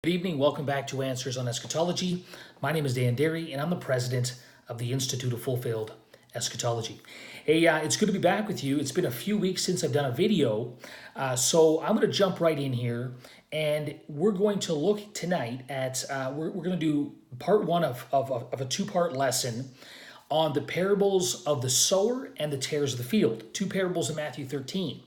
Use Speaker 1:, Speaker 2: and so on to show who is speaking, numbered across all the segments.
Speaker 1: Good evening. Welcome back to Answers on Eschatology. My name is Dan Derry, and I'm the president of the Institute of Fulfilled Eschatology. Hey, it's good to be back with you. It's been a few weeks since I've done a video, so I'm going to jump right in here, and we're going to look tonight at, we're going to do part one of a two-part lesson on the parables of the sower and the tares of the field, two parables in Matthew 13.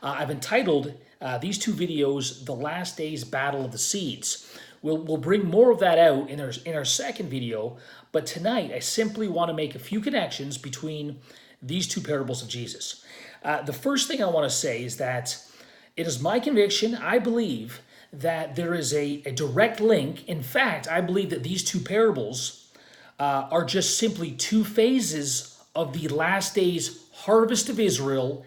Speaker 1: I've entitled these two videos, The Last Days Battle of the Seeds. We'll bring more of that out in our second video, but tonight I simply want to make a few connections between these two parables of Jesus. The first thing I want to say is that it is my conviction, I believe, that there is a direct link. In fact, I believe that these two parables are just simply two phases of the last days harvest of Israel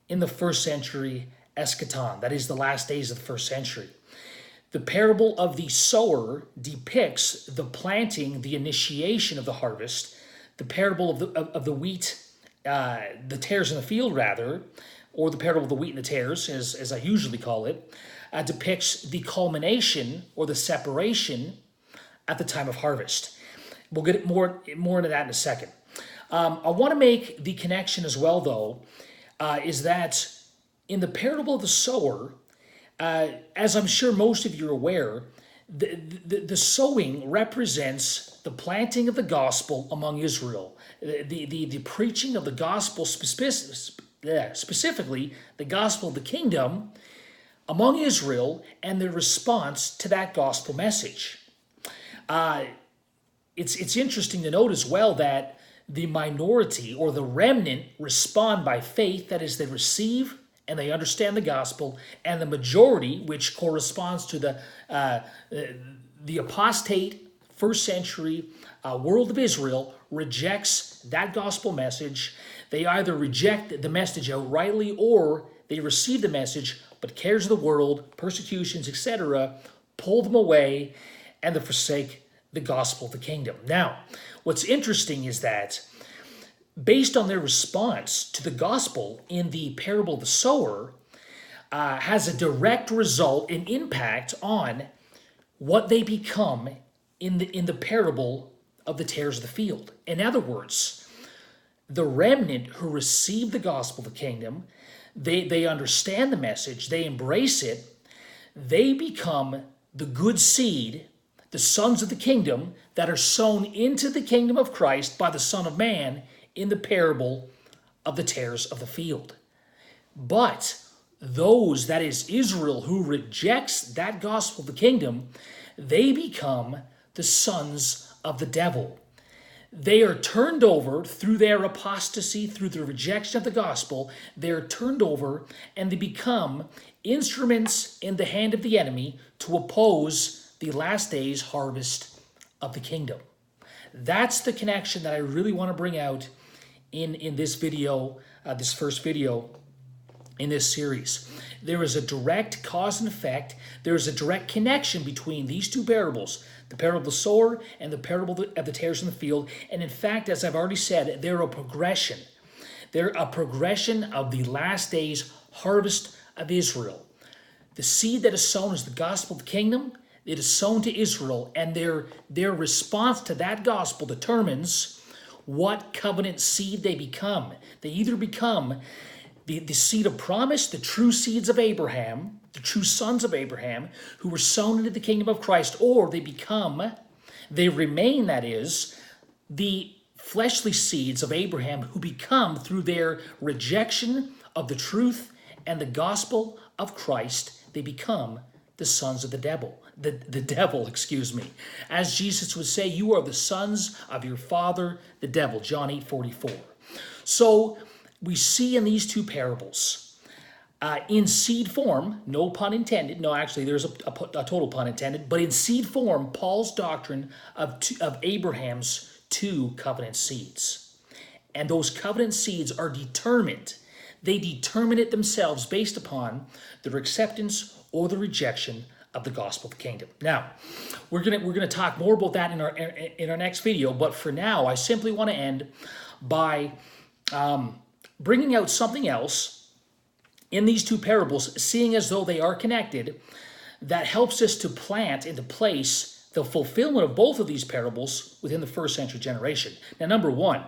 Speaker 1: in the first century eschaton. That is the last days of the first century. The parable of the sower depicts the planting, the initiation of the harvest. The parable of the wheat, the tares in the field rather, or the parable of the wheat and the tares, as I usually call it, depicts the culmination or the separation at the time of harvest. We'll get more into that in a second. I want to make the connection as well, though, is that in the parable of the sower, as I'm sure most of you are aware, the sowing represents the planting of the gospel among Israel, the preaching of the gospel, specifically the gospel of the kingdom among Israel, and their response to that gospel message. It's interesting to note as well that the minority or the remnant respond by faith, that is, they receive and they understand the gospel, and the majority, which corresponds to the apostate first century world of Israel, rejects that gospel message. They either reject the message outrightly or they receive the message, but cares of the world, persecutions, etc., pull them away and they forsake the gospel of the kingdom. Now, what's interesting is that based on their response to the gospel in the parable of the sower, has a direct result and impact on what they become in the parable of the tares of the field. In other words, the remnant who receive the gospel of the kingdom, they understand the message, they embrace it, they become the good seed, the sons of the kingdom that are sown into the kingdom of Christ by the Son of Man in the parable of the tares of the field. But those, that is Israel, who rejects that gospel of the kingdom, they become the sons of the devil. They are turned over through their apostasy, through the rejection of the gospel. They are turned over and they become instruments in the hand of the enemy to oppose the last days harvest of the kingdom. That's the connection that I really want to bring out in this video, this first video in this series. There is a direct cause and effect. There is a direct connection between these two parables, the parable of the sower and the parable of the tares in the field. And in fact, as I've already said, they're a progression. They're a progression of the last days harvest of Israel. The seed that is sown is the gospel of the kingdom. It is sown to Israel, and their response to that gospel determines what covenant seed they become. They either become the seed of promise, the true seeds of Abraham, the true sons of Abraham, who were sown into the kingdom of Christ, or they remain, that is, the fleshly seeds of Abraham who become, through their rejection of the truth and the gospel of Christ, they become the sons of the devil. The devil, excuse me. As Jesus would say, you are the sons of your father, the devil, John 8:44. So we see in these two parables, in seed form, no pun intended, no, actually there's a total pun intended, but in seed form, Paul's doctrine of Abraham's two covenant seeds. And those covenant seeds are determined. They determine it themselves based upon their acceptance or the rejection of the gospel of the kingdom. Now, we're gonna talk more about that in our next video, but for now, I simply want to end by bringing out something else in these two parables, seeing as though they are connected, that helps us to plant into place the fulfillment of both of these parables within the first century generation. Now, number one,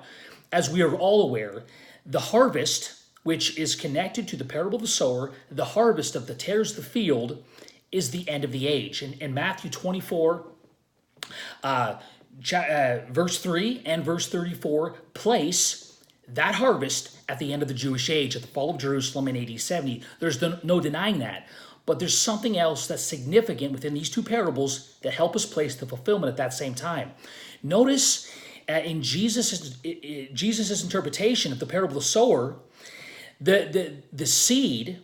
Speaker 1: as we are all aware, the harvest, which is connected to the parable of the sower, the harvest of the tares of the field, is the end of the age. In Matthew 24, verse 3 and verse 34, place that harvest at the end of the Jewish age, at the fall of Jerusalem in AD 70. There's no denying that. But there's something else that's significant within these two parables that help us place the fulfillment at that same time. Notice in Jesus' interpretation of the parable of the sower, the seed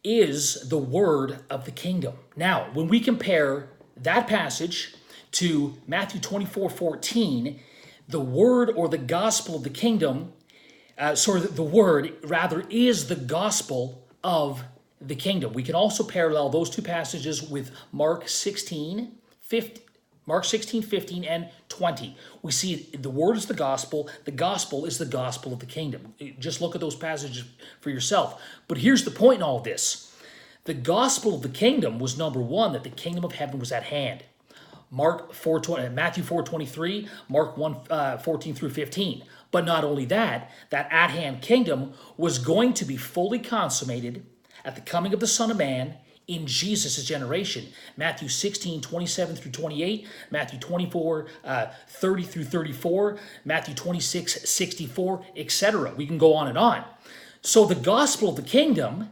Speaker 1: is the word of the kingdom. Now, when we compare that passage to Matthew 24:14, the word or the gospel of the kingdom, the word rather is the gospel of the kingdom. We can also parallel those two passages with Mark 16, 15, and 20. We see the word is the gospel is the gospel of the kingdom. Just look at those passages for yourself. But here's the point in all of this. The gospel of the kingdom was, number one, that the kingdom of heaven was at hand. Matthew 4:23, Mark 1:14 through 15. But not only that at-hand kingdom was going to be fully consummated at the coming of the Son of Man in Jesus' generation. Matthew 16:27 through 28, Matthew 24:30 through 34, Matthew 26:64, etc. We can go on and on. So the gospel of the kingdom,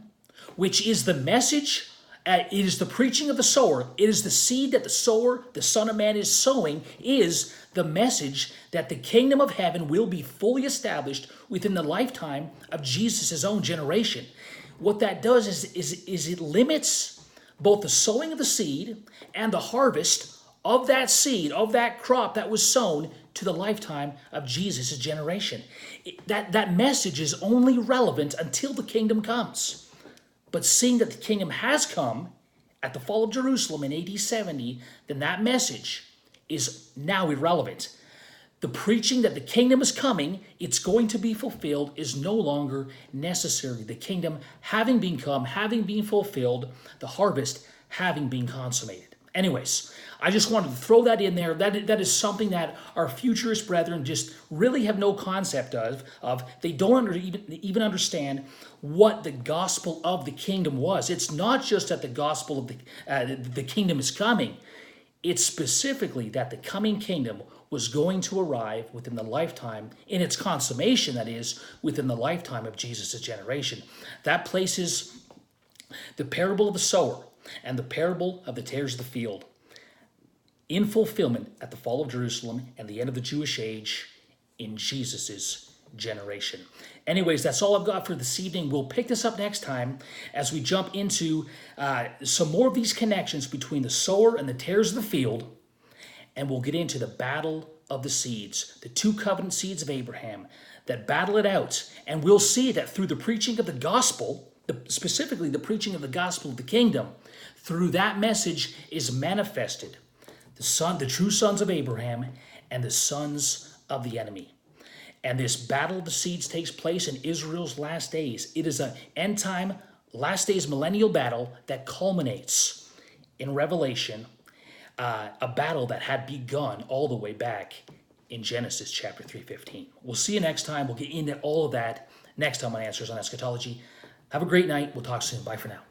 Speaker 1: which is the message, it is the preaching of the sower, it is the seed that the sower, the Son of Man, is sowing, is the message that the kingdom of heaven will be fully established within the lifetime of Jesus' own generation. What that does is it limits both the sowing of the seed and the harvest of that seed, of that crop that was sown, to the lifetime of Jesus' generation. That message is only relevant until the kingdom comes. But seeing that the kingdom has come at the fall of Jerusalem in AD 70, then that message is now irrelevant. The preaching that the kingdom is coming, it's going to be fulfilled, is no longer necessary. The kingdom having been come, having been fulfilled, the harvest having been consummated. Anyways, I just wanted to throw that in there. That is something that our futurist brethren just really have no concept of. They don't even understand what the gospel of the kingdom was. It's not just that the gospel of the kingdom is coming. It's specifically that the coming kingdom was going to arrive within the lifetime, in its consummation, that is, within the lifetime of Jesus' generation. That places the parable of the sower and the parable of the tares of the field in fulfillment at the fall of Jerusalem and the end of the Jewish age in Jesus' generation. Anyways, that's all I've got for this evening. We'll pick this up next time as we jump into some more of these connections between the sower and the tares of the field, and we'll get into the battle of the seeds, the two covenant seeds of Abraham that battle it out. And we'll see that through the preaching of the gospel, specifically the preaching of the gospel of the kingdom, through that message is manifested the true sons of Abraham and the sons of the enemy. And this battle of the seeds takes place in Israel's last days. It is an end time, last days millennial battle that culminates in Revelation, a battle that had begun all the way back in Genesis chapter 3:15. We'll see you next time. We'll get into all of that next time on Answers on Eschatology. Have a great night. We'll talk soon. Bye for now.